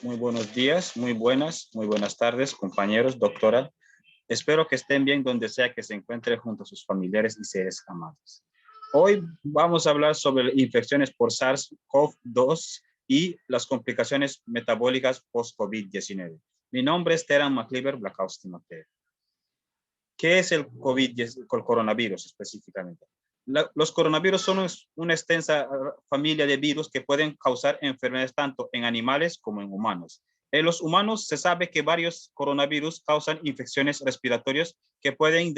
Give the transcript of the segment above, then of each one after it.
Muy buenos días, muy buenas tardes, compañeros, doctora. Espero que estén bien donde sea que se encuentren junto a sus familiares y seres amados. Hoy vamos a hablar sobre infecciones por SARS-CoV-2 y las complicaciones metabólicas post-COVID-19. Mi nombre es Teran McLeaver Blakowski Mateo. ¿Qué es el coronavirus específicamente? Los coronavirus son una extensa familia de virus que pueden causar enfermedades tanto en animales como en humanos. En los humanos se sabe que varios coronavirus causan infecciones respiratorias que pueden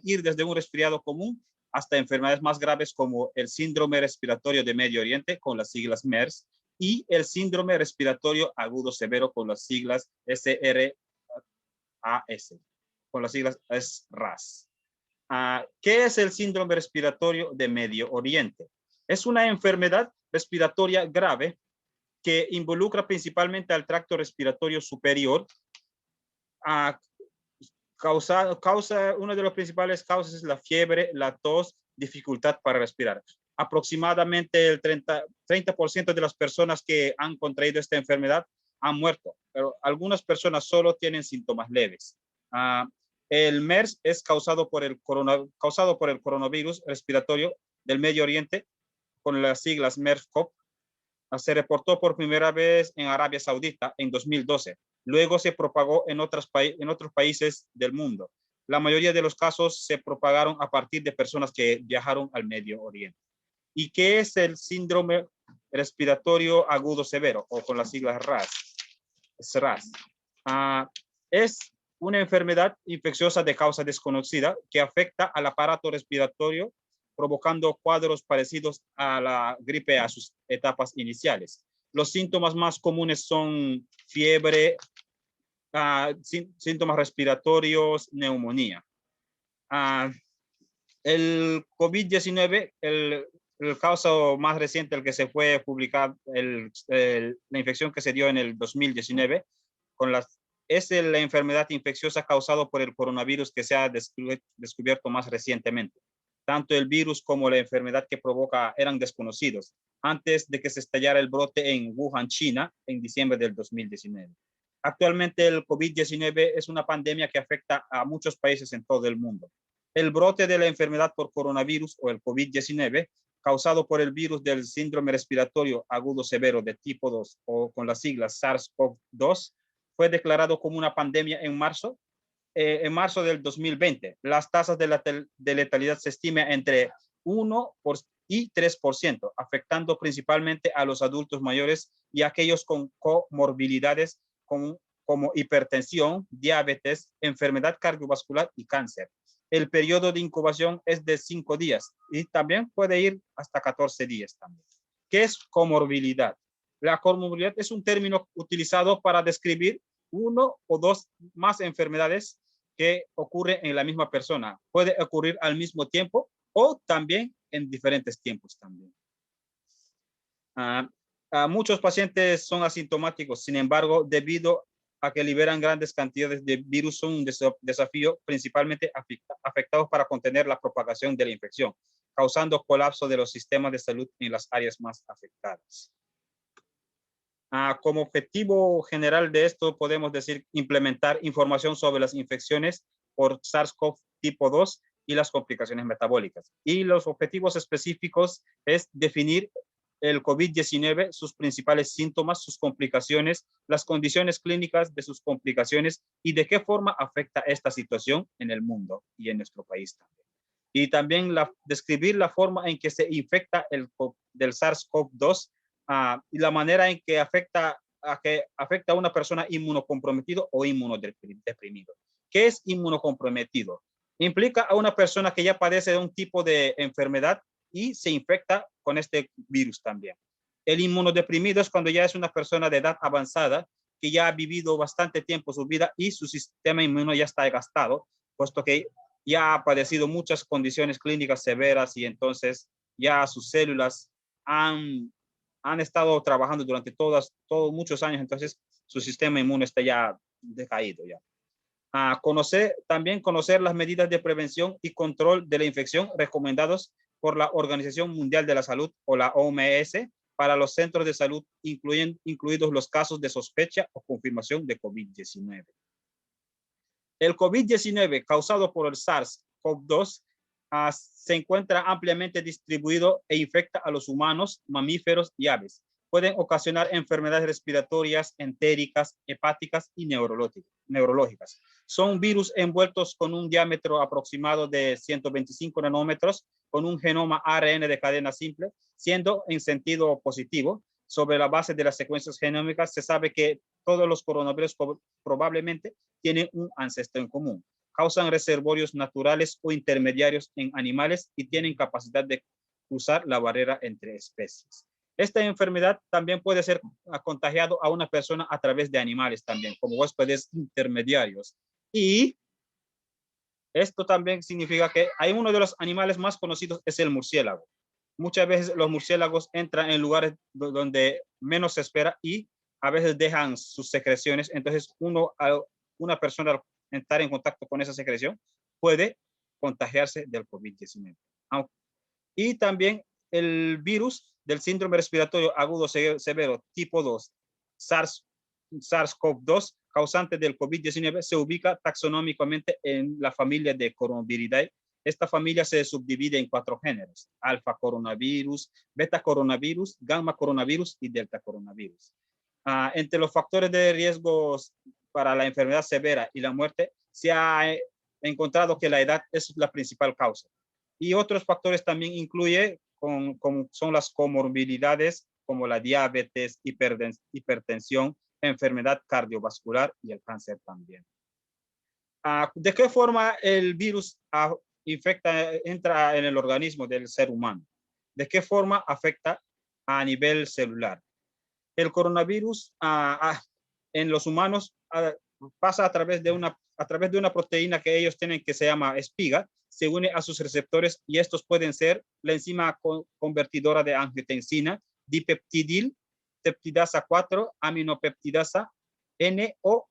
ir desde un resfriado común hasta enfermedades más graves como el síndrome respiratorio de Medio Oriente con las siglas MERS y el síndrome respiratorio agudo severo con las siglas SRAS, con las siglas SRAS. ¿Qué es el síndrome respiratorio de Medio Oriente? Es una enfermedad respiratoria grave que involucra principalmente al tracto respiratorio superior. Una de las principales causas es la fiebre, la tos, dificultad para respirar. Aproximadamente el 30% de las personas que han contraído esta enfermedad han muerto, pero algunas personas solo tienen síntomas leves. El MERS es causado por el coronavirus respiratorio del Medio Oriente con las siglas MERS-CoV. Se reportó por primera vez en Arabia Saudita en 2012. Luego se propagó en otros países del mundo. La mayoría de los casos se propagaron a partir de personas que viajaron al Medio Oriente. ¿Y qué es el síndrome respiratorio agudo severo o con las siglas SRAS? Es una enfermedad infecciosa de causa desconocida que afecta al aparato respiratorio, provocando cuadros parecidos a la gripe a sus etapas iniciales. Los síntomas más comunes son fiebre, síntomas respiratorios, neumonía. El COVID-19, el caso más reciente, el que se fue publicado, la infección que se dio en el 2019, es la enfermedad infecciosa causada por el coronavirus que se ha descubierto más recientemente. Tanto el virus como la enfermedad que provoca eran desconocidos antes de que se estallara el brote en Wuhan, China, en diciembre del 2019. Actualmente el COVID-19 es una pandemia que afecta a muchos países en todo el mundo. El brote de la enfermedad por coronavirus o el COVID-19, causado por el virus del síndrome respiratorio agudo severo de tipo 2 o con las siglas SARS-CoV-2, fue declarado como una pandemia en marzo del 2020. Las tasas de letalidad se estima entre 1 y 3%, afectando principalmente a los adultos mayores y a aquellos con comorbilidades como hipertensión, diabetes, enfermedad cardiovascular y cáncer. El periodo de incubación es de 5 días y también puede ir hasta 14 días también. ¿Qué es comorbilidad? La comorbilidad es un término utilizado para describir uno o dos más enfermedades que ocurren en la misma persona. Puede ocurrir al mismo tiempo o también en diferentes tiempos también. Muchos pacientes son asintomáticos, sin embargo, debido a que liberan grandes cantidades de virus, son un desafío principalmente afectados para contener la propagación de la infección, causando colapso de los sistemas de salud en las áreas más afectadas. Como objetivo general de esto, podemos decir implementar información sobre las infecciones por SARS-CoV tipo 2 y las complicaciones metabólicas. Y los objetivos específicos es definir el COVID-19, sus principales síntomas, sus complicaciones, las condiciones clínicas de sus complicaciones y de qué forma afecta esta situación en el mundo y en nuestro país también. Y también describir la forma en que se infecta del SARS-CoV-2 y la manera en que afecta a una persona inmunocomprometido o inmunodeprimido. ¿Qué es inmunocomprometido? Implica a una persona que ya padece de un tipo de enfermedad y se infecta con este virus también. El inmunodeprimido es cuando ya es una persona de edad avanzada que ya ha vivido bastante tiempo su vida y su sistema inmune ya está gastado, puesto que ya ha padecido muchas condiciones clínicas severas y entonces ya sus células han estado trabajando durante muchos años, entonces su sistema inmune está ya decaído ya. Conocer las medidas de prevención y control de la infección recomendados por la Organización Mundial de la Salud o la OMS para los centros de salud, incluidos los casos de sospecha o confirmación de COVID-19. El COVID-19 causado por el SARS-CoV-2 se encuentra ampliamente distribuido e infecta a los humanos, mamíferos y aves. Pueden ocasionar enfermedades respiratorias, entéricas, hepáticas y neurológicas. Son virus envueltos con un diámetro aproximado de 125 nanómetros, con un genoma ARN de cadena simple, siendo en sentido positivo. Sobre la base de las secuencias genómicas, se sabe que todos los coronavirus probablemente tienen un ancestro en común. Causan reservorios naturales o intermediarios en animales y tienen capacidad de cruzar la barrera entre especies. Esta enfermedad también puede ser contagiado a una persona a través de animales también, como huéspedes intermediarios. Y esto también significa que hay uno de los animales más conocidos, es el murciélago. Muchas veces los murciélagos entran en lugares donde menos se espera y a veces dejan sus secreciones. Entonces una persona al entrar en contacto con esa secreción puede contagiarse del COVID-19. Y también el virus del síndrome respiratorio agudo severo tipo 2, SARS-CoV-2, causante del COVID-19, se ubica taxonómicamente en la familia de Coronaviridae. Esta familia se subdivide en 4 géneros: alfa coronavirus, beta coronavirus, gamma coronavirus y delta coronavirus. Entre los factores de riesgos para la enfermedad severa y la muerte, se ha encontrado que la edad es la principal causa. Y otros factores también incluye, como son las comorbilidades, como la diabetes, hipertensión, enfermedad cardiovascular y el cáncer también. ¿De qué forma el virus entra en el organismo del ser humano? ¿De qué forma afecta a nivel celular? El coronavirus en los humanos pasa a través de una proteína que ellos tienen, que se llama espiga, se une a sus receptores, y estos pueden ser la enzima convertidora de angiotensina, dipeptidil, peptidasa 4, aminopeptidasa N o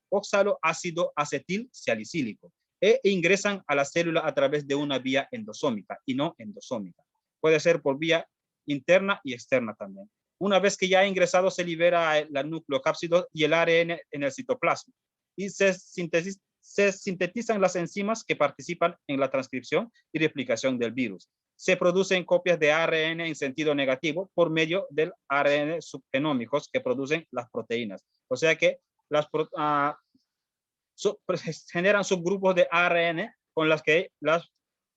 oxaloácido acetil salicílico, e ingresan a la célula a través de una vía endosómica y no endosómica. Puede ser por vía interna y externa también. Una vez que ya ha ingresado, se libera el nucleocápsido y el ARN en el citoplasma, y se sintetizan las enzimas que participan en la transcripción y replicación del virus. Se producen copias de ARN en sentido negativo por medio del ARN subgenómicos que producen las proteínas. O sea que generan subgrupos de ARN con las que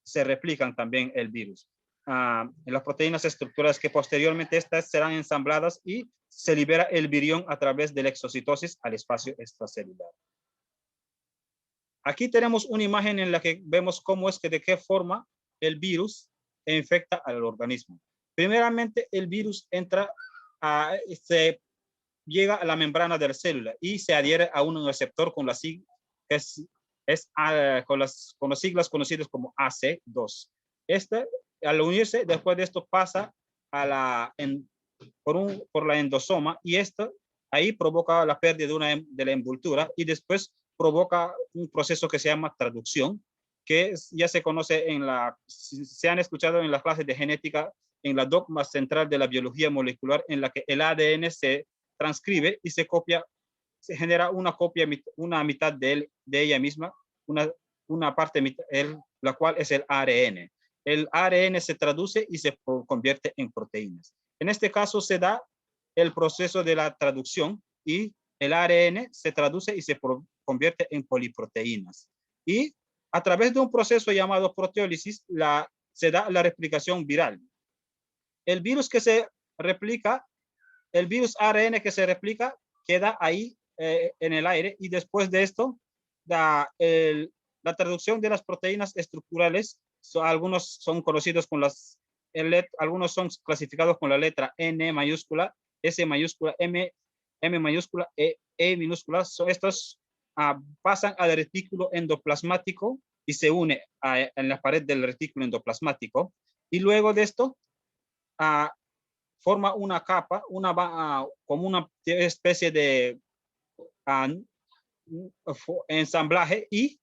se replican también el virus. En las proteínas estructurales, que posteriormente estas serán ensambladas y se libera el virión a través de la exocitosis al espacio extracelular. Aquí tenemos una imagen en la que vemos cómo es que, de qué forma el virus infecta al organismo. Primeramente, el virus se llega a la membrana de la célula y se adhiere a un receptor con las siglas conocidas como AC2. Al unirse, después de esto pasa por la endosoma, y esto ahí provoca la pérdida de la envoltura, y después provoca un proceso que se llama traducción, que ya se conoce se han escuchado en las clases de genética, en la dogma central de la biología molecular, en la que el ADN se transcribe y se genera una copia, una mitad de ella misma, una parte, la cual es el ARN. El ARN se traduce y se convierte en proteínas. En este caso se da el proceso de la traducción, y el ARN se traduce y se convierte en poliproteínas. Y a través de un proceso llamado proteólisis se da la replicación viral. El virus ARN que se replica queda ahí en el aire, y después de esto la traducción de las proteínas estructurales. Algunos son conocidos con algunos son clasificados con la letra N mayúscula, S mayúscula, M mayúscula, E minúscula. Estos pasan al retículo endoplasmático y se une en la pared del retículo endoplasmático, y luego de esto forma una capa, como una especie de ensamblaje, y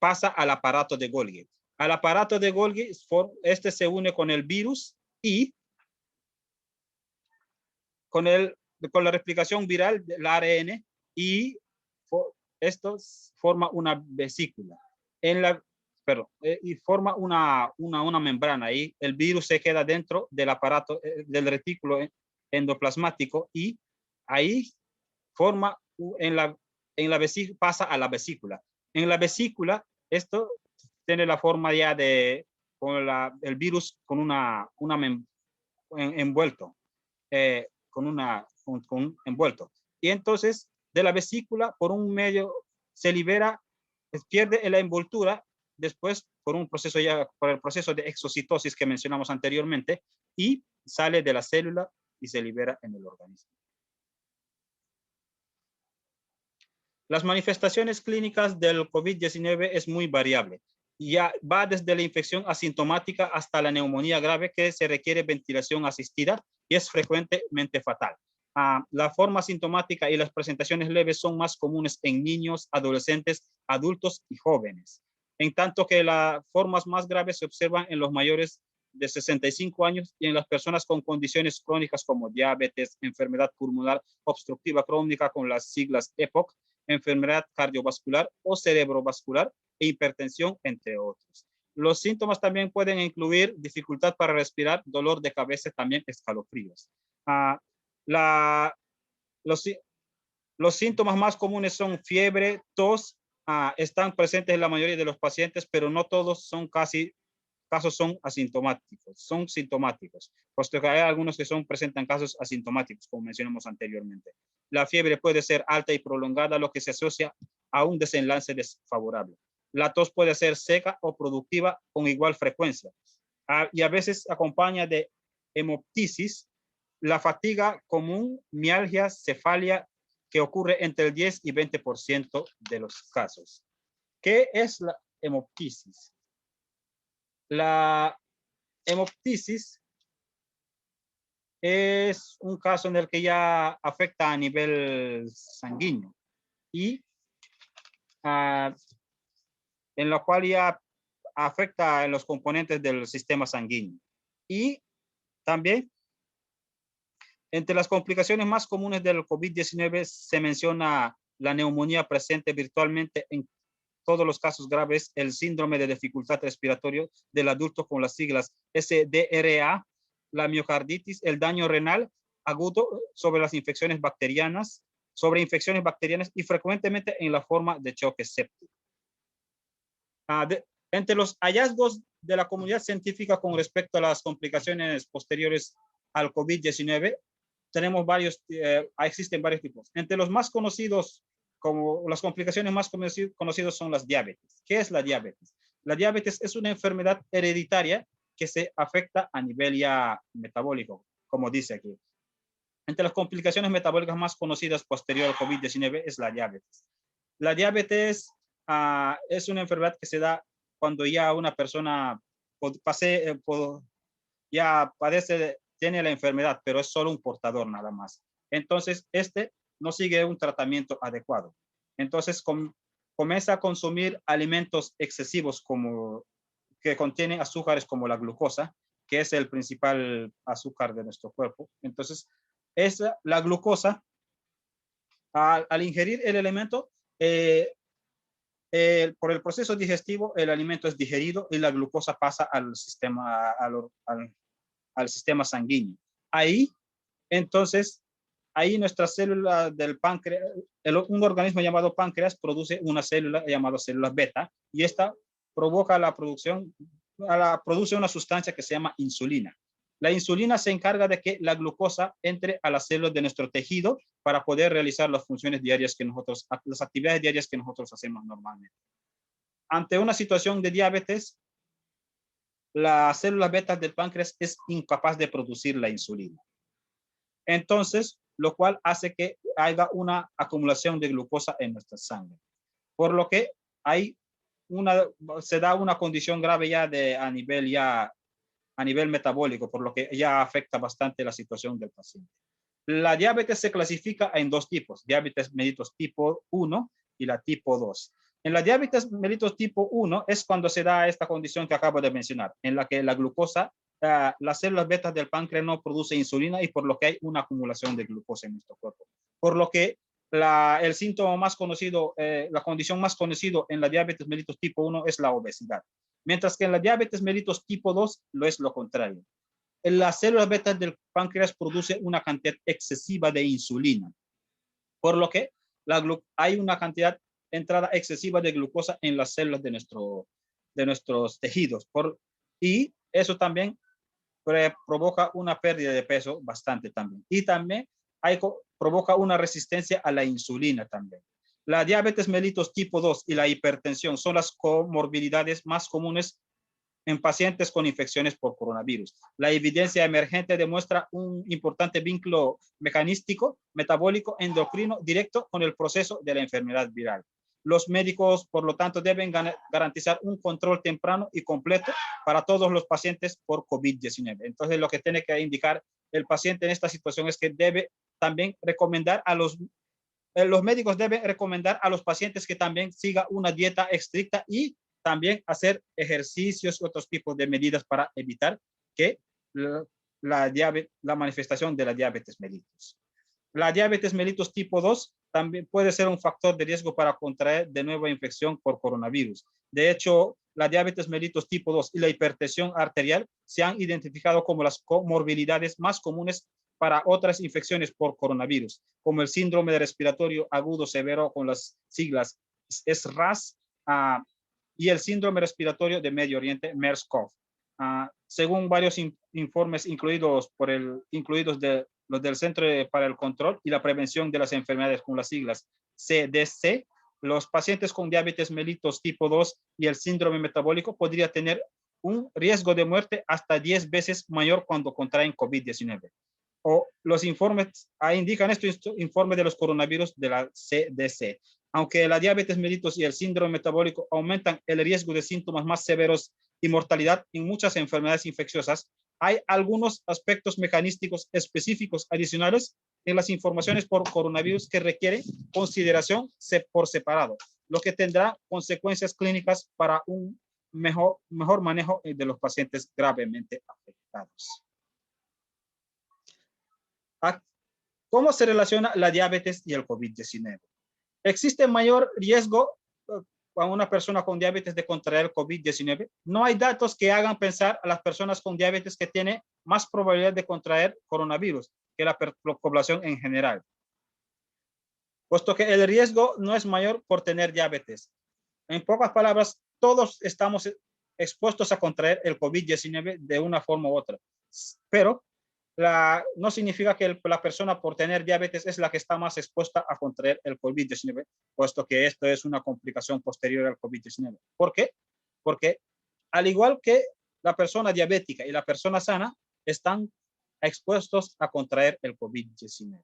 pasa al aparato de Golgi. Al aparato de Golgi, este se une con el virus y con la replicación viral del ARN y esto forma una vesícula y forma una membrana y el virus se queda dentro del aparato del retículo endoplasmático y ahí forma en la vesícula, pasa a la vesícula. En la vesícula, esto tiene la forma ya de con el virus con envuelto, con un envuelto. Y entonces de la vesícula por un medio se libera, pierde la envoltura después por el proceso de exocitosis que mencionamos anteriormente y sale de la célula y se libera en el organismo. Las manifestaciones clínicas del COVID-19 es muy variable. Ya va desde la infección asintomática hasta la neumonía grave que se requiere ventilación asistida y es frecuentemente fatal. La forma asintomática y las presentaciones leves son más comunes en niños, adolescentes, adultos y jóvenes. En tanto que las formas más graves se observan en los mayores de 65 años y en las personas con condiciones crónicas como diabetes, enfermedad pulmonar obstructiva crónica con las siglas EPOC, enfermedad cardiovascular o cerebrovascular e hipertensión, entre otros. Los síntomas también pueden incluir dificultad para respirar, dolor de cabeza, también escalofríos. Los síntomas más comunes son fiebre, tos, están presentes en la mayoría de los pacientes, pero no todos son casos son asintomáticos, son sintomáticos, puesto que hay algunos que presentan casos asintomáticos, como mencionamos anteriormente. La fiebre puede ser alta y prolongada, lo que se asocia a un desenlace desfavorable. La tos puede ser seca o productiva con igual frecuencia, y a veces acompaña de hemoptisis, la fatiga común, mialgia, cefalia, que ocurre entre el 10 y 20% de los casos. ¿Qué es la hemoptisis? La hemoptisis es un caso en el que ya afecta a nivel sanguíneo y en lo cual ya afecta a los componentes del sistema sanguíneo. Y también entre las complicaciones más comunes del COVID-19 se menciona la neumonía presente virtualmente en todos los casos graves, el síndrome de dificultad respiratoria del adulto con las siglas SDRA, la miocarditis, el daño renal agudo sobre las infecciones bacterianas, y frecuentemente en la forma de choque séptico. Entre los hallazgos de la comunidad científica con respecto a las complicaciones posteriores al COVID-19, existen varios tipos. Entre los más conocidos, como las complicaciones más conocidas son las diabetes. ¿Qué es la diabetes? La diabetes es una enfermedad hereditaria que se afecta a nivel ya metabólico, como dice aquí. Entre las complicaciones metabólicas más conocidas posterior al COVID-19 es la diabetes. La diabetes es una enfermedad que se da cuando ya una persona ya tiene la enfermedad, pero es solo un portador nada más. Entonces, no sigue un tratamiento adecuado. Entonces, comienza a consumir alimentos excesivos que contienen azúcares como la glucosa, que es el principal azúcar de nuestro cuerpo. Entonces, la glucosa, al ingerir el alimento, por el proceso digestivo, el alimento es digerido y la glucosa pasa al sistema sanguíneo. Entonces, nuestra célula del páncreas, un organismo llamado páncreas produce una célula llamada célula beta y esta produce una sustancia que se llama insulina. La insulina se encarga de que la glucosa entre a las células de nuestro tejido para poder realizar las funciones diarias las actividades diarias que nosotros hacemos normalmente. Ante una situación de diabetes, las células beta del páncreas es incapaz de producir la insulina. Entonces, lo cual hace que haya una acumulación de glucosa en nuestra sangre. Por lo que se da una condición grave ya a nivel metabólico, por lo que ya afecta bastante la situación del paciente. La diabetes se clasifica en dos tipos, diabetes mellitus tipo 1 y la tipo 2. En la diabetes mellitus tipo 1 es cuando se da esta condición que acabo de mencionar, en la que la glucosa, las células betas del páncreas no producen insulina y por lo que hay una acumulación de glucosa en nuestro cuerpo. Por lo que el síntoma más conocido, la condición más conocida en la diabetes mellitus tipo 1 es la obesidad, mientras que en la diabetes mellitus tipo 2 lo es lo contrario. En las células betas del páncreas produce una cantidad excesiva de insulina, por lo que hay una cantidad entrada excesiva de glucosa en las células de nuestros tejidos. Y eso también provoca una pérdida de peso bastante también. Y también provoca una resistencia a la insulina también. La diabetes mellitus tipo 2 y la hipertensión son las comorbilidades más comunes en pacientes con infecciones por coronavirus. La evidencia emergente demuestra un importante vínculo mecanístico, metabólico, endocrino directo con el proceso de la enfermedad viral. Los médicos, por lo tanto, deben garantizar un control temprano y completo para todos los pacientes por COVID-19. Entonces, lo que tiene que indicar el paciente en esta situación es que debe también recomendar los médicos deben recomendar a los pacientes que también siga una dieta estricta y también hacer ejercicios y otros tipos de medidas para evitar que la manifestación de la diabetes mellitus. La diabetes mellitus tipo 2 también puede ser un factor de riesgo para contraer de nuevo infección por coronavirus. De hecho, la diabetes mellitus tipo 2 y la hipertensión arterial se han identificado como las comorbilidades más comunes para otras infecciones por coronavirus, como el síndrome respiratorio agudo severo con las siglas SRAS, y el síndrome respiratorio de Medio Oriente, MERS-CoV. Según varios informes incluidos de los del Centro para el Control y la Prevención de las Enfermedades con las siglas CDC, los pacientes con diabetes mellitus tipo 2 y el síndrome metabólico podría tener un riesgo de muerte hasta 10 veces mayor cuando contraen COVID-19. O los informes indican estos informes de los coronavirus de la CDC. Aunque la diabetes mellitus y el síndrome metabólico aumentan el riesgo de síntomas más severos y mortalidad en muchas enfermedades infecciosas, hay algunos aspectos mecanísticos específicos adicionales en las informaciones por coronavirus que requieren consideración por separado, lo que tendrá consecuencias clínicas para un mejor manejo de los pacientes gravemente afectados. ¿Cómo se relaciona la diabetes y el COVID-19? ¿Existe mayor riesgo a una persona con diabetes de contraer COVID-19? No hay datos que hagan pensar a las personas con diabetes que tienen más probabilidad de contraer coronavirus que la población en general, puesto que el riesgo no es mayor por tener diabetes. En pocas palabras, todos estamos expuestos a contraer el COVID-19 de una forma u otra, pero no significa que la persona por tener diabetes es la que está más expuesta a contraer el COVID-19, puesto que esto es una complicación posterior al COVID-19. ¿Por qué? Porque al igual que la persona diabética y la persona sana están expuestos a contraer el COVID-19.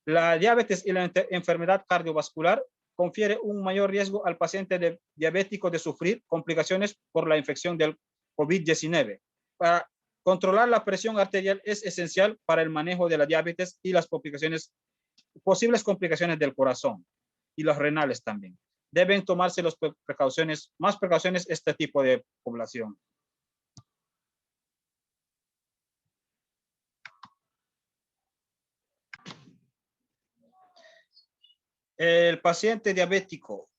La diabetes y la enfermedad cardiovascular confiere un mayor riesgo al paciente diabético de sufrir complicaciones por la infección del COVID-19. Para controlar la presión arterial es esencial para el manejo de la diabetes y las posibles complicaciones del corazón y los renales también. Deben tomarse más precauciones este tipo de población. El paciente diabético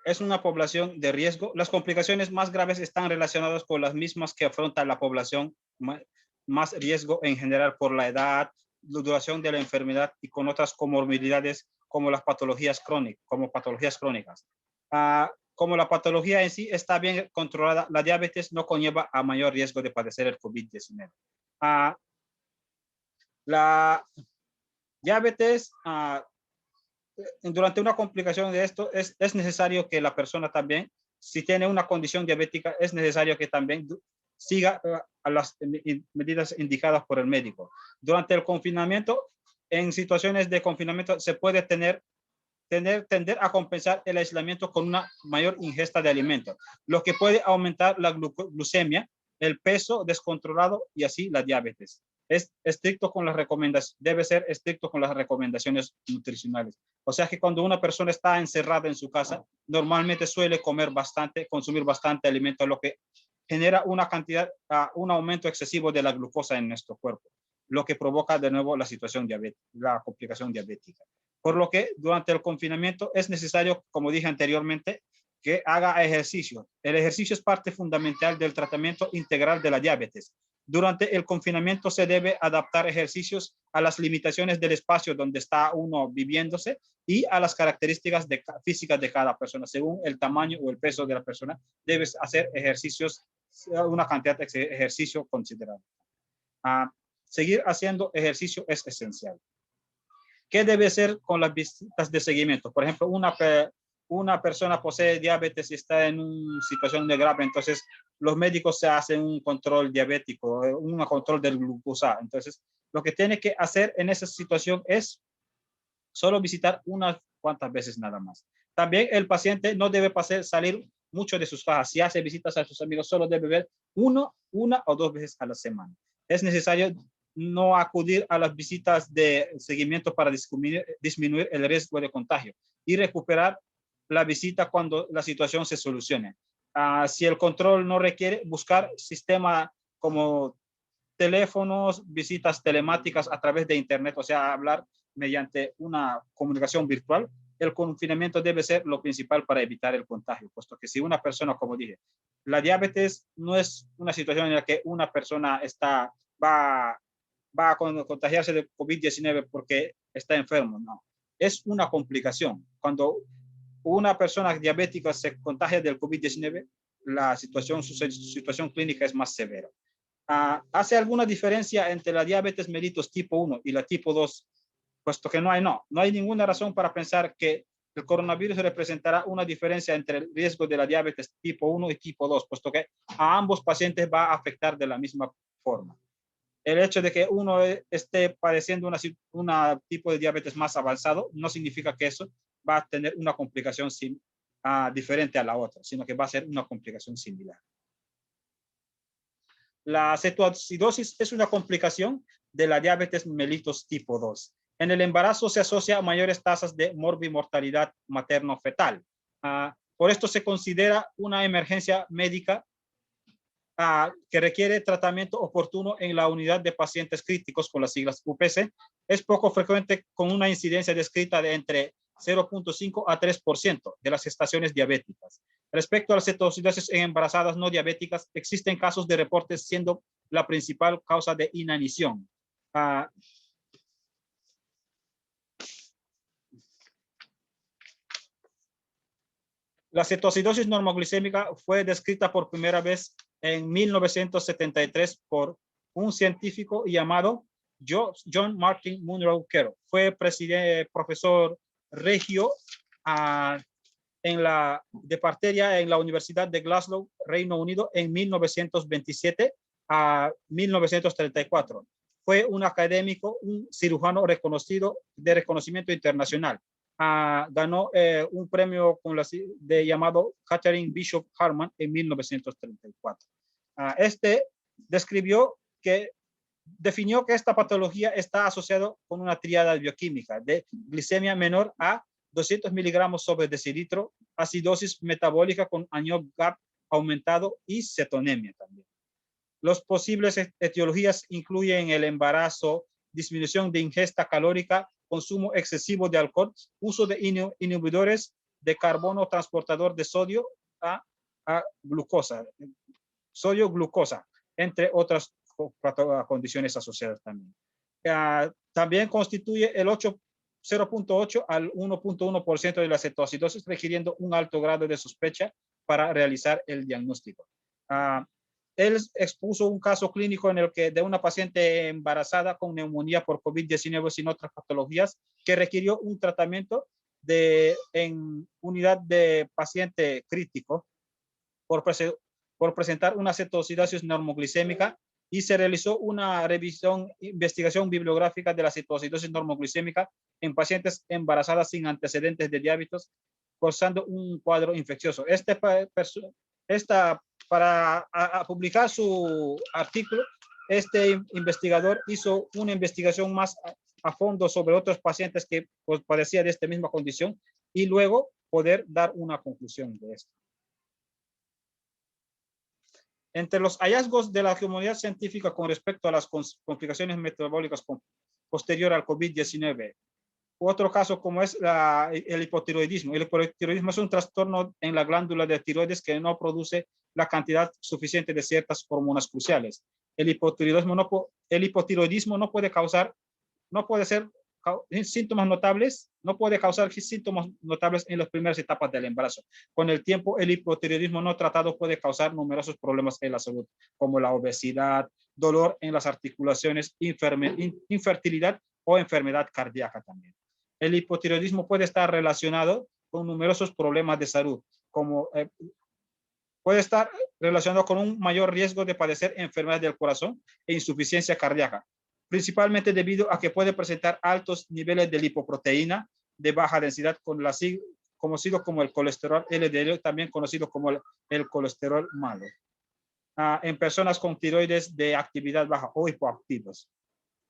es una población de riesgo. Las complicaciones más graves están relacionadas con las mismas que afronta la población más riesgo en general por la edad, la duración de la enfermedad y con otras comorbilidades como las patologías crónicas. Como la patología en sí está bien controlada, la diabetes no conlleva a mayor riesgo de padecer el COVID-19. La diabetes, durante una complicación de esto, es necesario que la persona también, si tiene una condición diabética, es necesario que también siga a las medidas indicadas por el médico. Durante el confinamiento, en situaciones de confinamiento, se puede tender a compensar el aislamiento con una mayor ingesta de alimentos, lo que puede aumentar la glucemia, el peso descontrolado y así la diabetes. es estricto con las recomendaciones, debe ser estricto con las recomendaciones nutricionales. O sea que cuando una persona está encerrada en su casa, normalmente suele comer bastante, consumir bastante alimento, lo que genera una cantidad, un aumento excesivo de la glucosa en nuestro cuerpo, lo que provoca de nuevo la situación diabética, la complicación diabética. Por lo que durante el confinamiento es necesario, como dije anteriormente, que haga ejercicio. El ejercicio es parte fundamental del tratamiento integral de la diabetes. Durante el confinamiento se debe adaptar ejercicios a las limitaciones del espacio donde está uno viviéndose y a las características físicas de cada persona. Según el tamaño o el peso de la persona, debes hacer ejercicios, una cantidad de ejercicio considerable. Seguir haciendo ejercicio es esencial. ¿Qué debe ser con las visitas de seguimiento? Por ejemplo, una persona posee diabetes y está en una situación de grave, entonces los médicos se hacen un control diabético, un control del glucosa. Entonces, lo que tiene que hacer en esa situación es solo visitar unas cuantas veces nada más. También el paciente no debe salir mucho de sus cajas. Si hace visitas a sus amigos, solo debe ver una o dos veces a la semana. Es necesario no acudir a las visitas de seguimiento para disminuir el riesgo de contagio y recuperar la visita cuando la situación se solucione. Si el control no requiere, buscar sistema como teléfonos, visitas telemáticas a través de internet, o sea, hablar mediante una comunicación virtual. El confinamiento debe ser lo principal para evitar el contagio, puesto que si una persona, como dije, la diabetes no es una situación en la que una persona va a contagiarse de COVID-19 porque está enfermo, no. Es una complicación. Cuando una persona diabética se contagia del COVID-19, su situación clínica es más severa. ¿Hace alguna diferencia entre la diabetes mellitus tipo 1 y la tipo 2? Puesto que no hay ninguna razón para pensar que el coronavirus representará una diferencia entre el riesgo de la diabetes tipo 1 y tipo 2, puesto que a ambos pacientes va a afectar de la misma forma. El hecho de que uno esté padeciendo una tipo de diabetes más avanzado no significa que eso va a tener una complicación diferente a la otra, sino que va a ser una complicación similar. La cetoacidosis es una complicación de la diabetes mellitus tipo 2. En el embarazo se asocia a mayores tasas de morbimortalidad materno-fetal. Por esto se considera una emergencia médica que requiere tratamiento oportuno en la unidad de pacientes críticos con las siglas UPC. Es poco frecuente, con una incidencia descrita de entre 0.5 a 3% de las gestaciones diabéticas. Respecto a las cetoacidosis en embarazadas no diabéticas, existen casos de reportes siendo la principal causa de inanición. La cetoacidosis normoglicémica fue descrita por primera vez en 1973 por un científico llamado John Martin Munro Carroll. Fue profesor regio de parteria en la Universidad de Glasgow, Reino Unido, en 1927 a 1934. Fue un académico, un cirujano reconocido de reconocimiento internacional. Ganó un premio llamado Catherine Bishop Harman en 1934. Definió que esta patología está asociada con una tríada bioquímica de glicemia menor a 200 miligramos sobre decilitro, acidosis metabólica con ANOH-GAP aumentado y cetonemia también. Los posibles etiologías incluyen el embarazo, disminución de ingesta calórica, consumo excesivo de alcohol, uso de inhibidores de carbono transportador de sodio a glucosa, sodio-glucosa, entre otras condiciones asociadas también. También constituye el 0.8 al 1.1% de la cetoacidosis, requiriendo un alto grado de sospecha para realizar el diagnóstico. Él expuso un caso clínico en el que de una paciente embarazada con neumonía por COVID-19 sin otras patologías que requirió un tratamiento en unidad de paciente crítico por presentar una cetoacidosis normoglicémica, y se realizó una investigación bibliográfica de la cetoacidosis normoglicémica en pacientes embarazadas sin antecedentes de diabetes, causando un cuadro infeccioso. Para publicar su artículo, este investigador hizo una investigación más a fondo sobre otros pacientes que pues, padecían de esta misma condición y luego poder dar una conclusión de esto. Entre los hallazgos de la comunidad científica con respecto a las complicaciones metabólicas posterior al COVID-19, otro caso como es el hipotiroidismo. El hipotiroidismo es un trastorno en la glándula de tiroides que no produce la cantidad suficiente de ciertas hormonas cruciales. El hipotiroidismo no puede causar, no puede ser síntomas notables, no puede causar síntomas notables en las primeras etapas del embarazo. Con el tiempo, el hipotiroidismo no tratado puede causar numerosos problemas en la salud, como la obesidad, dolor en las articulaciones, infertilidad o enfermedad cardíaca también. El hipotiroidismo puede estar relacionado con numerosos problemas de salud, como puede estar relacionado con un mayor riesgo de padecer enfermedades del corazón e insuficiencia cardíaca, principalmente debido a que puede presentar altos niveles de lipoproteína de baja densidad, conocido como el colesterol LDL, también conocido como el colesterol malo, en personas con tiroides de actividad baja o hipoactivos.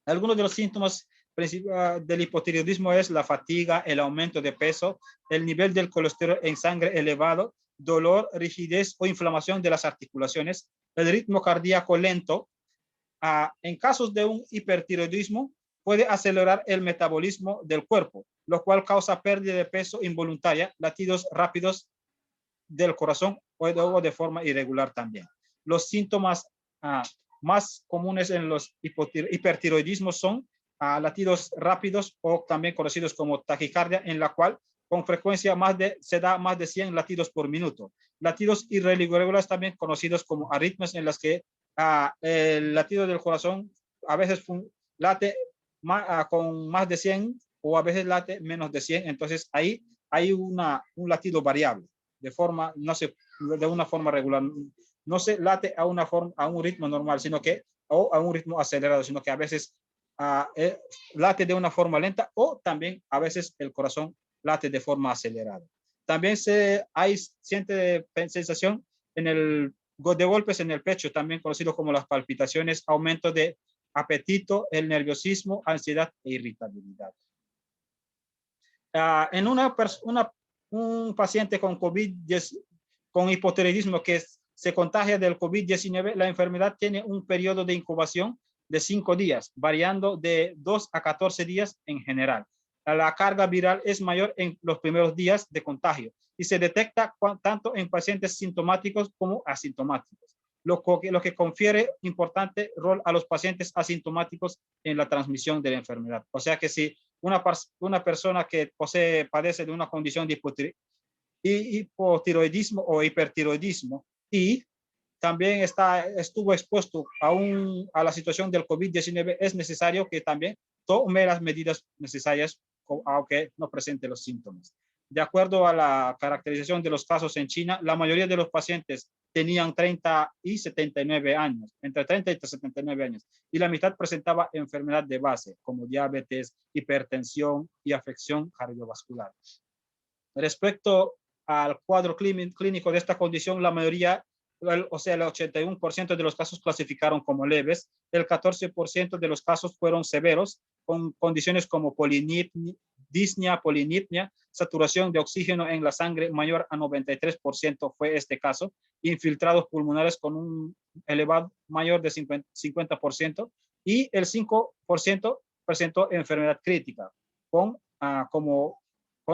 Algunos de los síntomas del hipotiroidismo es la fatiga, el aumento de peso, el nivel del colesterol en sangre elevado, dolor, rigidez o inflamación de las articulaciones, el ritmo cardíaco lento. En casos de un hipertiroidismo, puede acelerar el metabolismo del cuerpo, lo cual causa pérdida de peso involuntaria, latidos rápidos del corazón o de forma irregular también. Los síntomas más comunes en los hipertiroidismos son latidos rápidos o también conocidos como taquicardia, en la cual con frecuencia se da más de 100 latidos por minuto. Latidos irregulares también conocidos como arritmias, en las que el latido del corazón a veces late con más de 100 o a veces late menos de 100. Entonces ahí hay un latido variable de una forma regular. No se late a un ritmo normal, sino que o a un ritmo acelerado, sino que a veces late de una forma lenta o también a veces el corazón late de forma acelerada. También siente sensación de golpes en el pecho, también conocido como las palpitaciones, aumento de apetito, el nerviosismo, ansiedad e irritabilidad. En un paciente con con hipotiroidismo que se contagia del COVID-19, la enfermedad tiene un periodo de incubación de 5 días, variando de 2 a 14 días en general. La carga viral es mayor en los primeros días de contagio y se detecta tanto en pacientes sintomáticos como asintomáticos, lo que confiere importante rol a los pacientes asintomáticos en la transmisión de la enfermedad. O sea que si una persona que padece de una condición de hipotiroidismo o hipertiroidismo y también estuvo expuesto a la situación del COVID-19, es necesario que también tome las medidas necesarias, aunque no presente los síntomas. De acuerdo a la caracterización de los casos en China, la mayoría de los pacientes tenían 30 y 79 años, entre 30 y 79 años, y la mitad presentaba enfermedad de base, como diabetes, hipertensión y afección cardiovascular. Respecto al cuadro clínico de esta condición, la mayoría, o sea, el 81% de los casos clasificaron como leves, el 14% de los casos fueron severos, con condiciones como disnea, polinipnia, saturación de oxígeno en la sangre mayor a 93% fue este caso, infiltrados pulmonares con un elevado mayor de 50% y el 5% presentó enfermedad crítica, con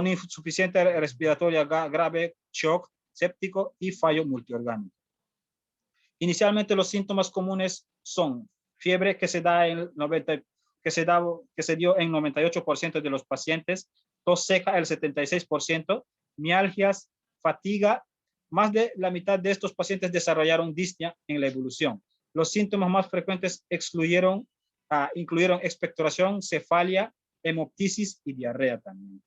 insuficiencia respiratoria grave, shock séptico y fallo multiorgánico. Inicialmente los síntomas comunes son fiebre que se dio en 98% de los pacientes, tos seca el 76%, mialgias, fatiga. Más de la mitad de estos pacientes desarrollaron disnea en la evolución. Los síntomas más frecuentes incluyeron expectoración, cefalia, hemoptisis y diarrea también.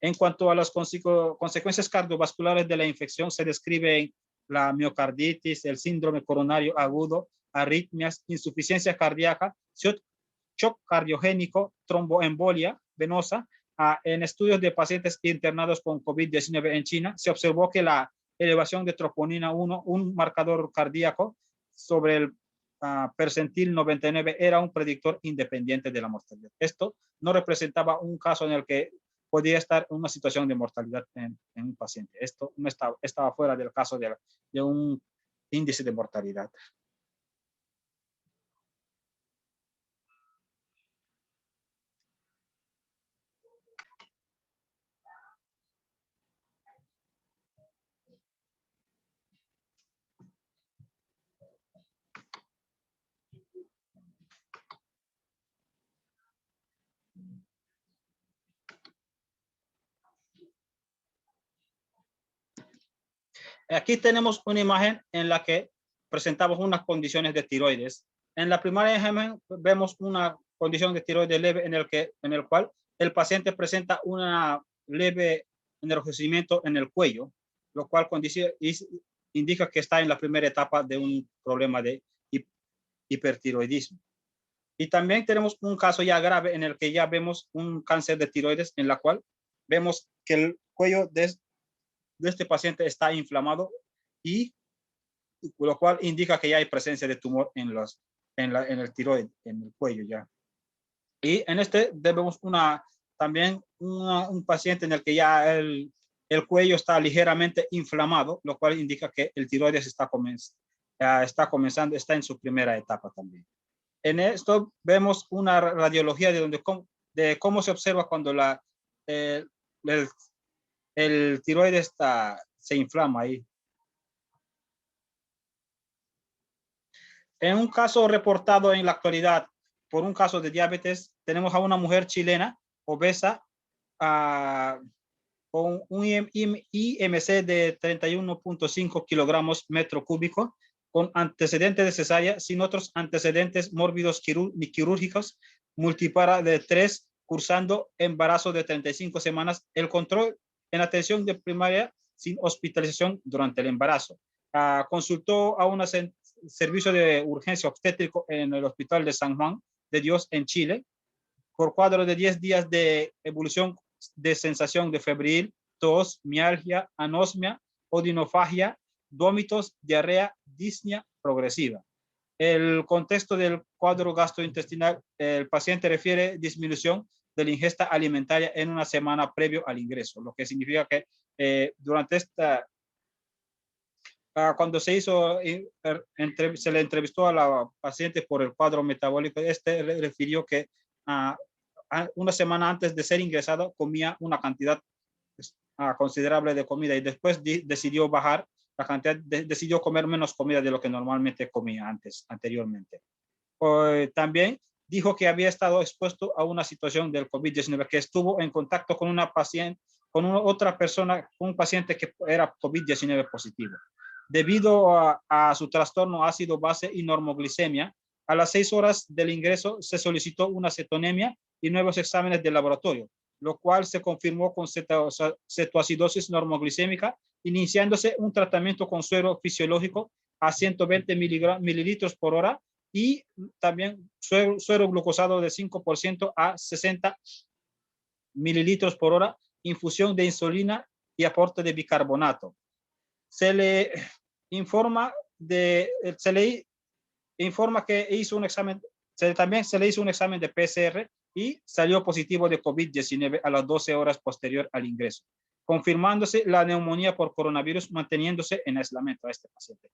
En cuanto a las consecuencias cardiovasculares de la infección, se describen la miocarditis, el síndrome coronario agudo, arritmias, insuficiencia cardíaca, shock cardiogénico, tromboembolia venosa. En estudios de pacientes internados con COVID-19 en China, se observó que la elevación de troponina 1, un marcador cardíaco, sobre percentil 99 era un predictor independiente de la mortalidad. Esto no representaba un caso en el que podía estar una situación de mortalidad en un paciente. Esto no estaba fuera del caso de un índice de mortalidad. Aquí tenemos una imagen en la que presentamos unas condiciones de tiroides. En la primera imagen vemos una condición de tiroides leve en el cual el paciente presenta una leve enrojecimiento en el cuello, lo cual indica que está en la primera etapa de un problema de hipertiroidismo. Y también tenemos un caso ya grave en el que ya vemos un cáncer de tiroides en la cual vemos que el cuello de este paciente está inflamado y lo cual indica que ya hay presencia de tumor en el tiroides, en el cuello ya. Y en este vemos también un paciente en el que ya el cuello está ligeramente inflamado, lo cual indica que el tiroides está comenzando, está en su primera etapa también. En esto vemos una radiología de cómo se observa cuando el tiroides se inflama ahí. En un caso reportado en la actualidad por un caso de diabetes, tenemos a una mujer chilena obesa con un IMC de 31.5 kilogramos metro cúbico, con antecedentes de cesárea, sin otros antecedentes mórbidos quirúrgicos, multipara de 3, cursando embarazo de 35 semanas, el control en atención de primaria sin hospitalización durante el embarazo. Consultó a un servicio de urgencia obstétrico en el Hospital de San Juan de Dios en Chile, por cuadro de 10 días de evolución de sensación de febril, tos, mialgia, anosmia, odinofagia, vómitos, diarrea, disnea progresiva. El contexto del cuadro gastrointestinal, el paciente refiere disminución de la ingesta alimentaria en una semana previo al ingreso, lo que significa que durante cuando se le entrevistó a la paciente por el cuadro metabólico, refirió que una semana antes de ser ingresado comía una cantidad considerable de comida y después decidió bajar la cantidad, decidió comer menos comida de lo que normalmente comía anteriormente. También dijo que había estado expuesto a una situación del COVID-19, que estuvo en contacto con una paciente, otra persona, un paciente que era COVID-19 positivo. Debido a su trastorno ácido base y normoglicemia, a las 6 horas del ingreso se solicitó una cetonemia y nuevos exámenes de laboratorio, lo cual se confirmó con cetoacidosis normoglicémica, iniciándose un tratamiento con suero fisiológico a 120 mililitros por hora y también suero glucosado de 5% a 60 mililitros por hora, infusión de insulina y aporte de bicarbonato. Se le informa que hizo un examen, también se le hizo un examen de PCR y salió positivo de COVID-19 a las 12 horas posterior al ingreso, confirmándose la neumonía por coronavirus, manteniéndose en aislamiento a este paciente.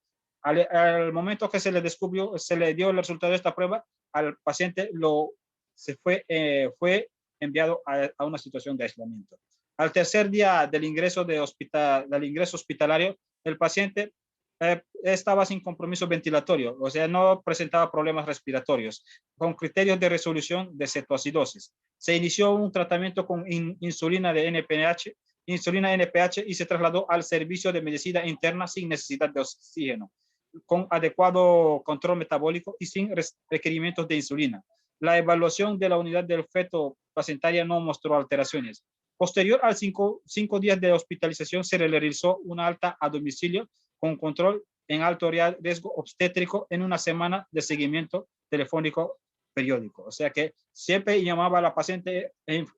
Al momento que se le descubrió, se le dio el resultado de esta prueba, al paciente fue enviado a una situación de aislamiento. Al tercer día del ingreso hospitalario, el paciente estaba sin compromiso ventilatorio, o sea, no presentaba problemas respiratorios, con criterios de resolución de cetoacidosis. Se inició un tratamiento con insulina NPH y se trasladó al servicio de medicina interna sin necesidad de oxígeno, con adecuado control metabólico y sin requerimientos de insulina. La evaluación de la unidad del feto placentaria no mostró alteraciones. Posterior a 5 días de hospitalización, se le realizó una alta a domicilio con control en alto riesgo obstétrico en una semana de seguimiento telefónico periódico. O sea que siempre llamaba a la paciente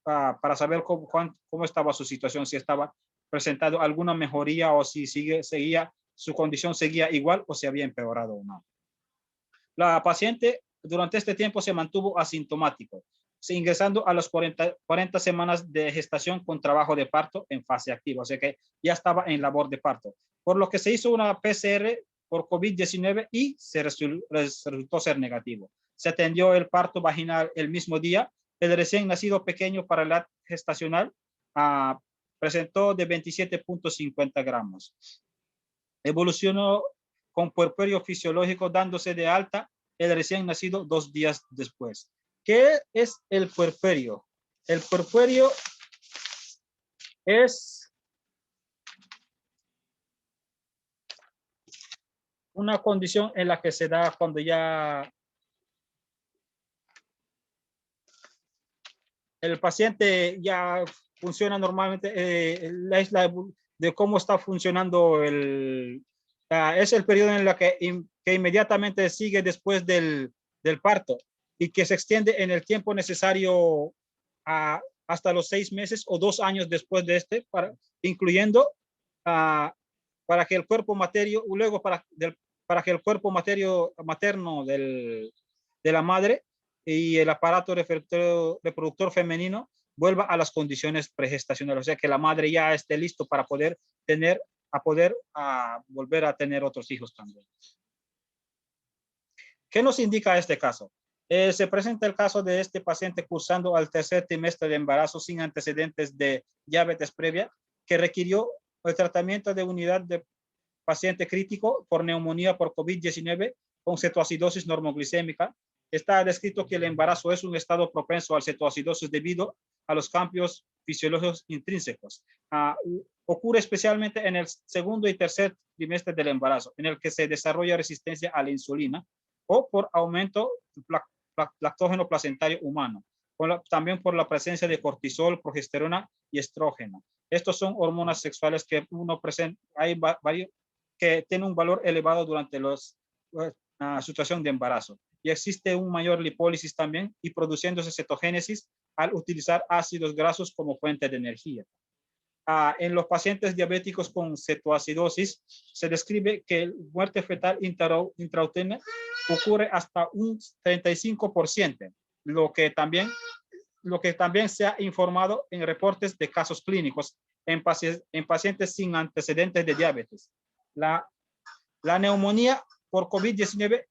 para saber cómo estaba su situación, si estaba presentando alguna mejoría o si su condición seguía igual o si había empeorado o no. La paciente durante este tiempo se mantuvo asintomático, ingresando a las 40 semanas de gestación con trabajo de parto en fase activa, o sea que ya estaba en labor de parto, por lo que se hizo una PCR por COVID-19 y se resultó ser negativo. Se atendió el parto vaginal el mismo día. El recién nacido pequeño para la edad gestacional presentó de 27.50 gramos. Evolucionó con puerperio fisiológico dándose de alta el recién nacido 2 días después. ¿Qué es el puerperio? El puerperio es una condición en la que se da cuando ya el paciente ya funciona normalmente, es la de cómo está funcionando es el periodo en el que inmediatamente sigue después del parto y que se extiende en el tiempo necesario hasta los 6 meses o 2 años después de incluyendo para que el cuerpo materno, luego para que el cuerpo materno de la madre y el aparato reproductor femenino vuelva a las condiciones pregestacionales, o sea que la madre ya esté listo para poder volver a tener otros hijos también. ¿Qué nos indica este caso? Se presenta el caso de este paciente cursando al tercer trimestre de embarazo sin antecedentes de diabetes previa, que requirió el tratamiento de unidad de paciente crítico por neumonía por COVID-19 con cetoacidosis normoglicémica. Está descrito que el embarazo es un estado propenso al cetoacidosis debido a los cambios fisiológicos intrínsecos. Ocurre especialmente en el segundo y tercer trimestre del embarazo, en el que se desarrolla resistencia a la insulina o por aumento lactógeno placentario humano, también por la presencia de cortisol, progesterona y estrógeno. Estos son hormonas sexuales que uno presenta, hay varios que tienen un valor elevado durante la situación de embarazo. Y existe un mayor lipólisis también y produciéndose cetogénesis al utilizar ácidos grasos como fuente de energía. En los pacientes diabéticos con cetoacidosis se describe que la muerte fetal intrauterina ocurre hasta un 35%, lo que también se ha informado en reportes de casos clínicos en pacientes sin antecedentes de diabetes. La neumonía por COVID-19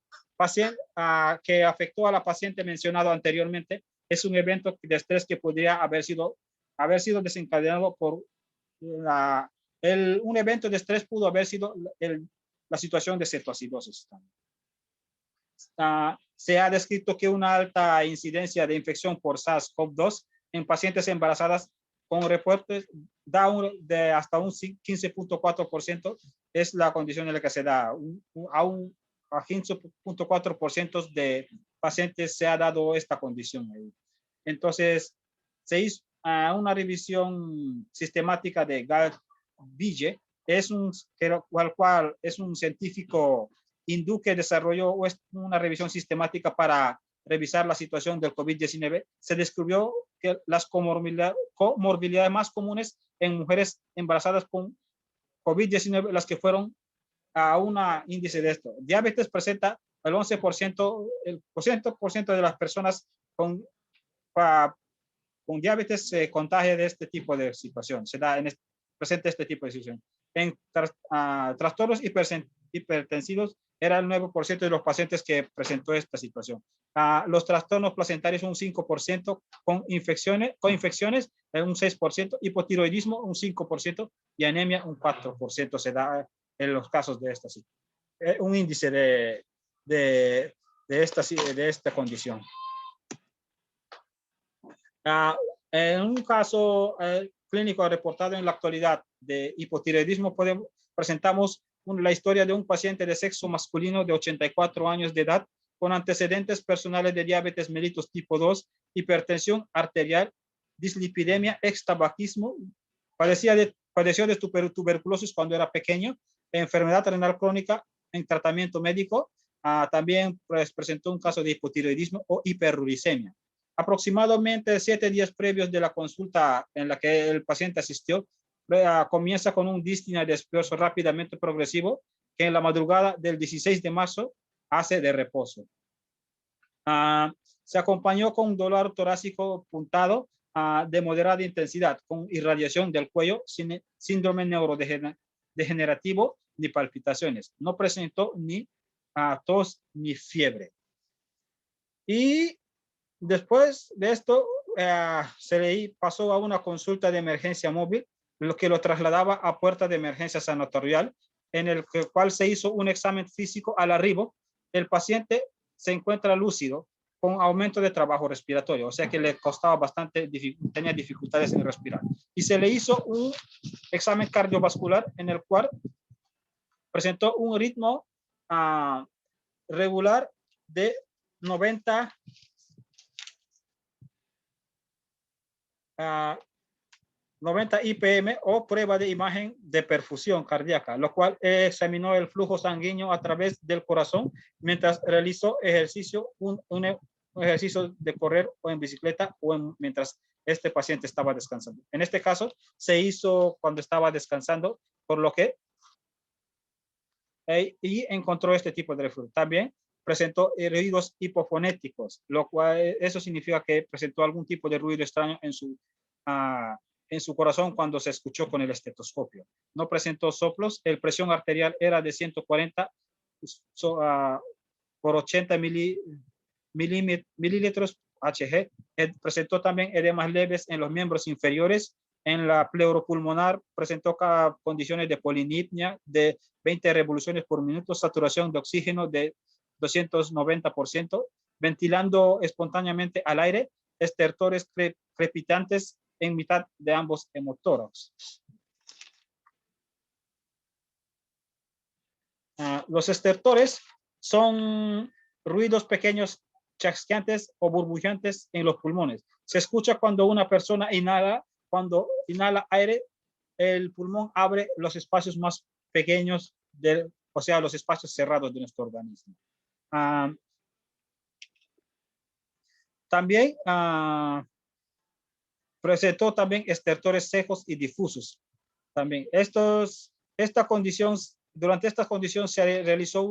que afectó a la paciente mencionado anteriormente es un evento de estrés que podría haber sido desencadenado por un evento de estrés pudo haber sido la situación de cetoacidosis. Se ha descrito que una alta incidencia de infección por SARS-CoV-2 en pacientes embarazadas con reportes de hasta un 15.4% es la condición en la que se da. A 15.4% de pacientes se ha dado esta condición. Entonces, se hizo una revisión sistemática de Galt-Ville, cual es un científico hindú que desarrolló una revisión sistemática para revisar la situación del COVID-19. Se descubrió que las comorbilidades más comunes en mujeres embarazadas con COVID-19, las que fueron a un índice de esto. Diabetes presenta el 11%, el % de las personas con diabetes se contagia de este tipo de situación, presenta este tipo de situación. En trastornos hipertensivos era el 9% de los pacientes que presentó esta situación. Los trastornos placentarios un 5%, con infecciones un 6%, hipotiroidismo un 5% y anemia un 4% se da en los casos de esta situación. Un índice de esta condición. En un caso clínico reportado en la actualidad de hipotiroidismo, presentamos la historia de un paciente de sexo masculino de 84 años de edad con antecedentes personales de diabetes mellitus tipo 2, hipertensión arterial, dislipidemia, extabaquismo, padeció de tuberculosis cuando era pequeño, enfermedad renal crónica en tratamiento médico, también presentó un caso de hipotiroidismo o hiperuricemia. Aproximadamente 7 días previos de la consulta en la que el paciente asistió, comienza con un díspnea de esfuerzo rápidamente progresivo, que en la madrugada del 16 de marzo hace de reposo. Se acompañó con dolor torácico puntado de moderada intensidad, con irradiación del cuello, sin síndrome neurodegenerativo ni palpitaciones. No presentó ni tos ni fiebre. Y después de esto, se le pasó a una consulta de emergencia móvil, lo que lo trasladaba a puerta de emergencia sanatorial, en el cual se hizo un examen físico al arribo. El paciente se encuentra lúcido, con aumento de trabajo respiratorio, o sea que le costaba bastante, tenía dificultades en respirar. Y se le hizo un examen cardiovascular en el cual presentó un ritmo regular de 90 IPM o prueba de imagen de perfusión cardíaca, lo cual examinó el flujo sanguíneo a través del corazón mientras realizó ejercicio, un ejercicio de correr o en bicicleta o mientras este paciente estaba descansando. En este caso se hizo cuando estaba descansando, por lo que y encontró este tipo de reflujo. También presentó ruidos hipofonéticos, lo cual eso significa que presentó algún tipo de ruido extraño en su corazón cuando se escuchó con el estetoscopio. No presentó soplos, el presión arterial era de 140 por 80 mililitros Hg. Presentó también edemas leves en los miembros inferiores. En la pleuropulmonar presentó condiciones de polinipnia de 20 revoluciones por minuto, saturación de oxígeno de 290%, ventilando espontáneamente al aire, estertores crepitantes en mitad de ambos hemotórax. Los estertores son ruidos pequeños, chasqueantes o burbujeantes en los pulmones. Se escucha cuando una persona inhala. Cuando inhala aire, el pulmón abre los espacios más pequeños, o sea, los espacios cerrados de nuestro organismo. También presentó también estertores secos y difusos. También durante esta condición se realizó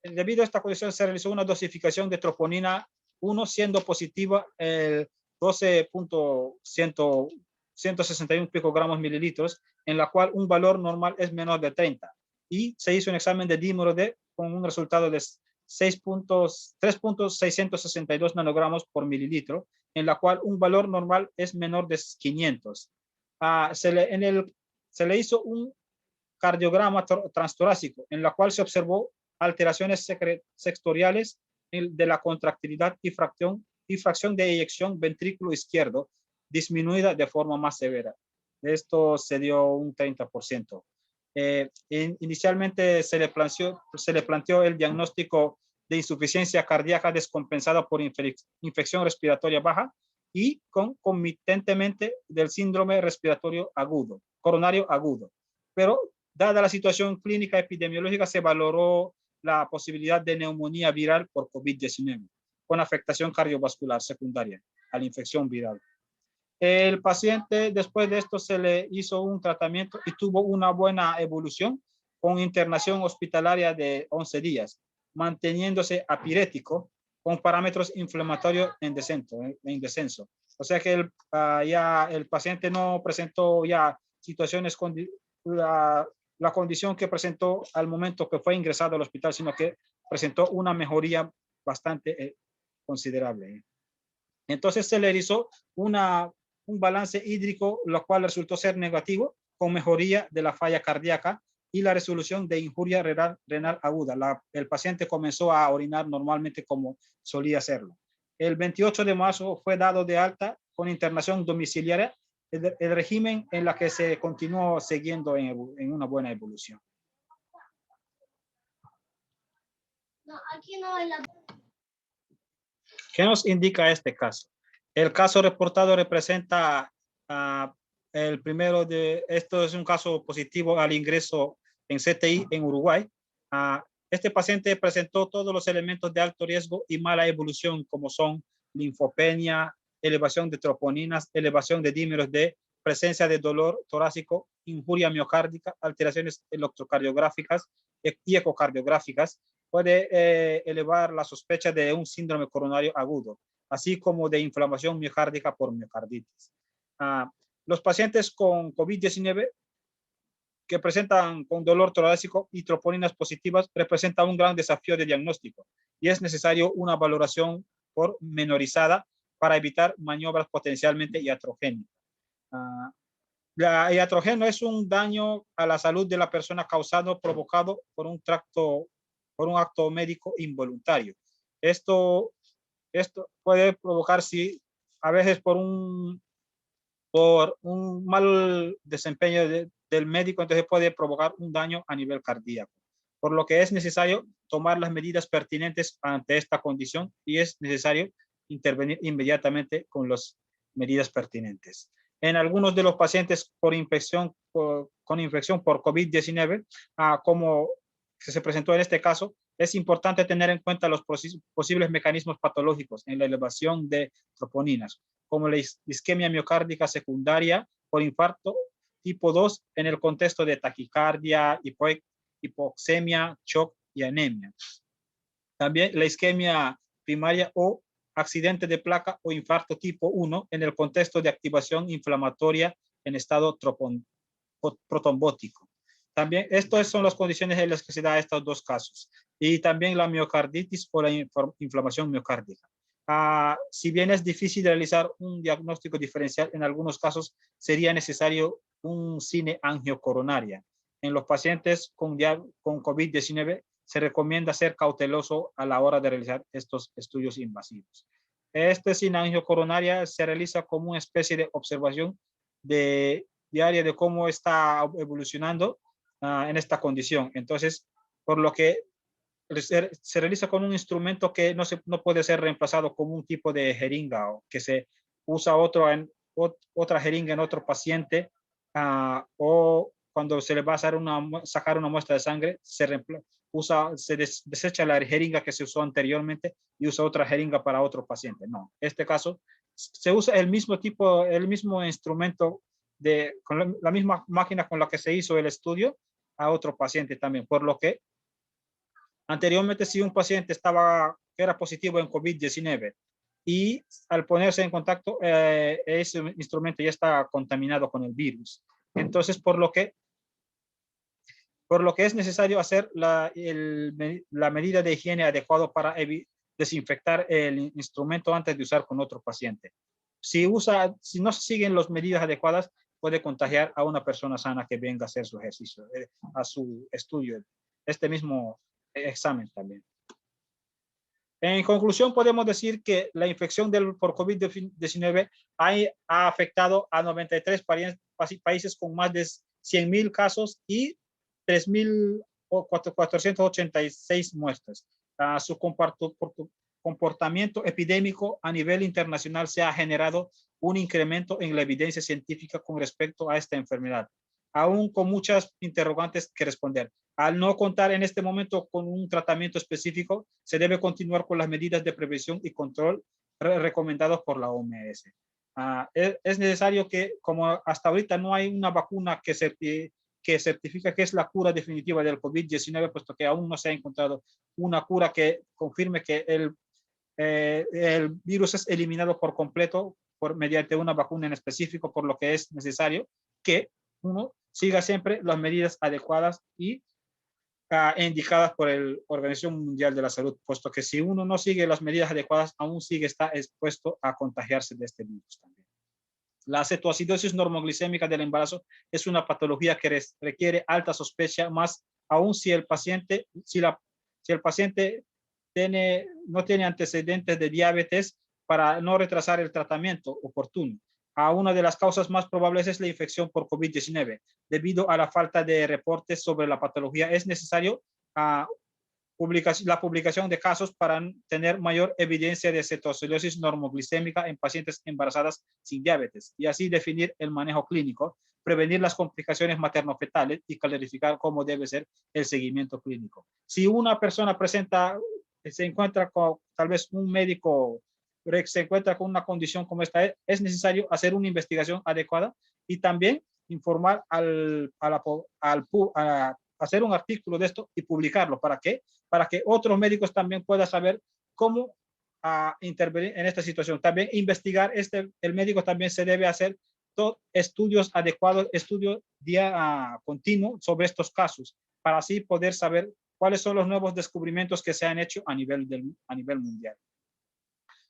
debido a esta condición se realizó una dosificación de troponina 1, siendo positiva el 12.161 picogramos mililitros, en la cual un valor normal es menor de 30. Y se hizo un examen de dímero D con un resultado de 3.662 nanogramos por mililitro, en la cual un valor normal es menor de 500. Se le hizo un cardiograma transtorácico, en la cual se observó alteraciones sectoriales de la contractilidad y fracción de eyección ventrículo izquierdo disminuida de forma más severa. Esto se dio un 30%. Inicialmente se le planteó el diagnóstico de insuficiencia cardíaca descompensada por infección respiratoria baja y concomitantemente del síndrome respiratorio agudo, coronario agudo. Pero dada la situación clínica epidemiológica, se valoró la posibilidad de neumonía viral por COVID-19 con afectación cardiovascular secundaria a la infección viral. El paciente, después de esto, se le hizo un tratamiento y tuvo una buena evolución con internación hospitalaria de 11 días, manteniéndose apirético con parámetros inflamatorios en descenso. O sea que ya el paciente no presentó ya situaciones con la condición que presentó al momento que fue ingresado al hospital, sino que presentó una mejoría bastante considerable. Entonces se le realizó un balance hídrico, lo cual resultó ser negativo, con mejoría de la falla cardíaca y la resolución de injuria renal aguda. El paciente comenzó a orinar normalmente como solía hacerlo. El 28 de marzo fue dado de alta con internación domiciliaria, el régimen en la que se continuó siguiendo en una buena evolución. No, aquí no hay la... ¿Qué nos indica este caso? El caso reportado representa el primero esto es un caso positivo al ingreso en CTI en Uruguay. Este paciente presentó todos los elementos de alto riesgo y mala evolución, como son linfopenia, elevación de troponinas, elevación de dímeros D, presencia de dolor torácico, injuria miocárdica, alteraciones electrocardiográficas y ecocardiográficas, puede elevar la sospecha de un síndrome coronario agudo, así como de inflamación miocárdica por miocarditis. Los pacientes con COVID-19 que presentan con dolor torácico y troponinas positivas representa un gran desafío de diagnóstico y es necesario una valoración pormenorizada para evitar maniobras potencialmente iatrogénicas. La iatrogenia es un daño a la salud de la persona provocado por un acto médico involuntario. Esto puede provocar, si a veces por un mal desempeño del médico, entonces puede provocar un daño a nivel cardíaco. Por lo que es necesario tomar las medidas pertinentes ante esta condición y es necesario intervenir inmediatamente con las medidas pertinentes. En algunos de los pacientes con infección por COVID-19, como se presentó en este caso, es importante tener en cuenta los posibles mecanismos patológicos en la elevación de troponinas, como la isquemia miocárdica secundaria por infarto tipo 2 en el contexto de taquicardia, hipoxemia, shock y anemia. También la isquemia primaria o accidente de placa o infarto tipo 1 en el contexto de activación inflamatoria en estado protombótico. También estas son las condiciones en las que se da estos dos casos. Y también la miocarditis o la inflamación miocárdica. Si bien es difícil realizar un diagnóstico diferencial, en algunos casos sería necesario un cine angiocoronaria. En los pacientes con COVID-19 se recomienda ser cauteloso a la hora de realizar estos estudios invasivos. Este cine angiocoronaria se realiza como una especie de observación diaria de cómo está evolucionando en esta condición. Entonces, por lo que se realiza con un instrumento que no puede ser reemplazado como un tipo de jeringa o que se usa otra jeringa en otro paciente o cuando se le va a sacar una muestra de sangre, se desecha la jeringa que se usó anteriormente y usa otra jeringa para otro paciente. No, en este caso se usa el mismo instrumento con la misma máquina con la que se hizo el estudio a otro paciente también, por lo que anteriormente, si un paciente era positivo en COVID-19 y al ponerse en contacto, ese instrumento ya está contaminado con el virus. Entonces, por lo que es necesario hacer la medida de higiene adecuada para desinfectar el instrumento antes de usar con otro paciente. Si no se siguen las medidas adecuadas, puede contagiar a una persona sana que venga a hacer su ejercicio, a su estudio, este mismo examen también. En conclusión, podemos decir que la infección por COVID-19 ha afectado a 93 países con más de 100,000 casos y 3,486 muertes. Su comportamiento epidémico a nivel internacional se ha generado un incremento en la evidencia científica con respecto a esta enfermedad, aún con muchas interrogantes que responder. Al no contar en este momento con un tratamiento específico, se debe continuar con las medidas de prevención y control recomendados por la OMS. Es necesario que, como hasta ahorita no hay una vacuna que certifica que es la cura definitiva del COVID-19, puesto que aún no se ha encontrado una cura que confirme que el virus es eliminado por completo mediante una vacuna en específico, por lo que es necesario que uno siga siempre las medidas adecuadas y indicadas por la Organización Mundial de la Salud, puesto que si uno no sigue las medidas adecuadas, aún está expuesto a contagiarse de este virus también. La cetoacidosis normoglicémica del embarazo es una patología que requiere alta sospecha, más aún si el paciente no tiene antecedentes de diabetes, para no retrasar el tratamiento oportuno. Una de las causas más probables es la infección por COVID-19. Debido a la falta de reportes sobre la patología, es necesario la publicación de casos para tener mayor evidencia de cetoacidosis normoglicémica en pacientes embarazadas sin diabetes y así definir el manejo clínico, prevenir las complicaciones materno-fetales y clarificar cómo debe ser el seguimiento clínico. Si una persona se encuentra con tal vez un médico se encuentra con una condición como esta, es necesario hacer una investigación adecuada y también informar a hacer un artículo de esto y publicarlo. ¿Para qué? Para que otros médicos también puedan saber cómo intervenir en esta situación. También investigar, el médico también se debe hacer estudios adecuados, estudios día continuo sobre estos casos, para así poder saber cuáles son los nuevos descubrimientos que se han hecho a nivel mundial.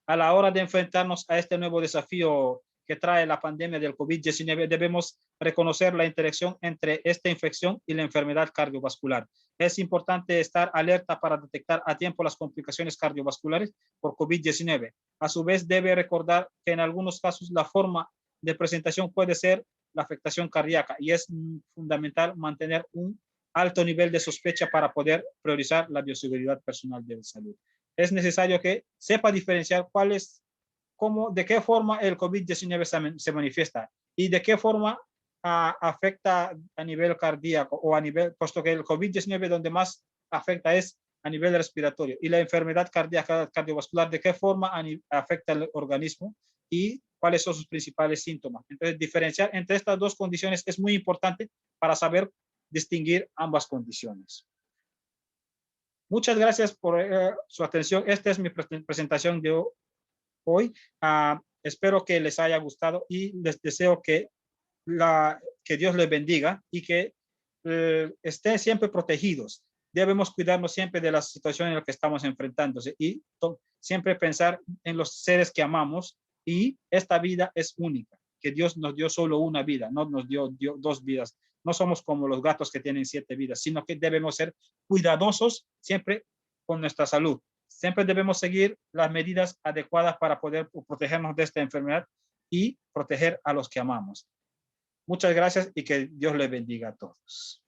A la hora de enfrentarnos a este nuevo desafío que trae la pandemia del COVID-19, debemos reconocer la interacción entre esta infección y la enfermedad cardiovascular. Es importante estar alerta para detectar a tiempo las complicaciones cardiovasculares por COVID-19. A su vez, debe recordar que en algunos casos la forma de presentación puede ser la afectación cardíaca y es fundamental mantener un alto nivel de sospecha para poder priorizar la bioseguridad personal de salud. Es necesario que sepa diferenciar de qué forma el COVID-19 se manifiesta y de qué forma afecta a nivel cardíaco o a nivel, puesto que el COVID-19 donde más afecta es a nivel respiratorio, y la enfermedad cardíaca cardiovascular, de qué forma afecta al organismo y cuáles son sus principales síntomas. Entonces, diferenciar entre estas dos condiciones es muy importante para saber distinguir ambas condiciones. Muchas gracias por su atención. Esta es mi presentación de hoy. Espero que les haya gustado y les deseo que Dios les bendiga y que estén siempre protegidos. Debemos cuidarnos siempre de la situación en la que estamos enfrentándose y siempre pensar en los seres que amamos, y esta vida es única, que Dios nos dio solo una vida, no nos dio dos vidas. No somos como los gatos que tienen 7 vidas, sino que debemos ser cuidadosos siempre con nuestra salud. Siempre debemos seguir las medidas adecuadas para poder protegernos de esta enfermedad y proteger a los que amamos. Muchas gracias y que Dios les bendiga a todos.